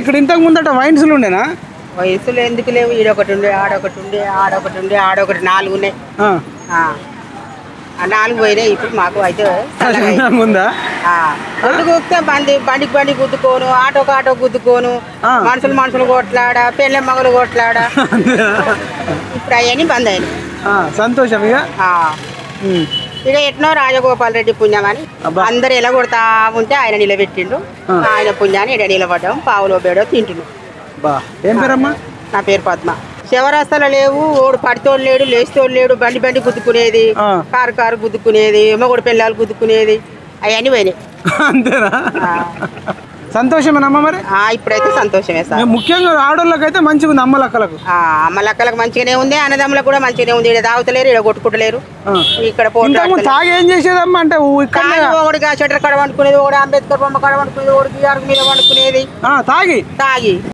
ఇక్కడ ఇంతకు ముందట వైన్స్లు ఉండేనా? వయసులో ఎందుకు లేవు, ఈడొకటి ఉండే, ఆడొకటి ఉండే, ఆడొకటి ఉండే, ఆడొకటి 4 ఉన్నాయి. ఆ 4 పోయినాయి. ఇప్పుడు మాకు అయితే ఉందా? గుద్దుకొస్తే బండికి గుద్దుకోను, ఆటోకి ఆటో గుద్దుకోను, మనుషులు కొట్లాడా, పెళ్ళ మగలు కొట్లాడా. ఇప్పుడు అవన్నీ బంద్ అయినాయి. సంతోషం. ఇక ఎట్నో రాజగోపాల్ రెడ్డి పుణ్యమని అందరు ఎలా కొడతా ఉంటే ఆయన నిలబెట్టిండు. ఆయన పుణ్యాన్ని ఇక్కడ నిలబడ్డాం, పావులో బేడో తింటున్నాం. ఏం పేరమ్మా? నా పేరు పద్మ. శివరాస్తలు లేవు, ఓడు పడితోడు లేడు, లేచితోడు లేడు, బండి గుద్దుకునేది, కారు గుద్దుకునేది, మొగుడు పిల్లలు గుద్దుకునేది, అవన్నీ పోయినాయి. అంతేనా? సంతోషమేనమ్మా మరి? ఇప్పుడైతే సంతోషమే సార్. ముఖ్యంగా ఆడోళ్ళకైతే మంచిగా ఉంది, అమ్మలక్కలకు. అమ్మలక్కలకు మంచిగానే ఉంది, అన్నదమ్ములకు కూడా మంచిగానే ఉంది. ఇక్కడ తాగుతలేరు, ఇక్కడ కొట్టుకుంటలేరు. ఇక్కడ తాగి ఏం చేసేదమ్మా అంటే ఒకటిగా షట్టర్ కడ వండుకునేది, ఒకటి అంబేద్కర్ బొమ్మ కడ వండుకునేది, ఒకటి బీఆర్ మీద వండుకునేది, తాగి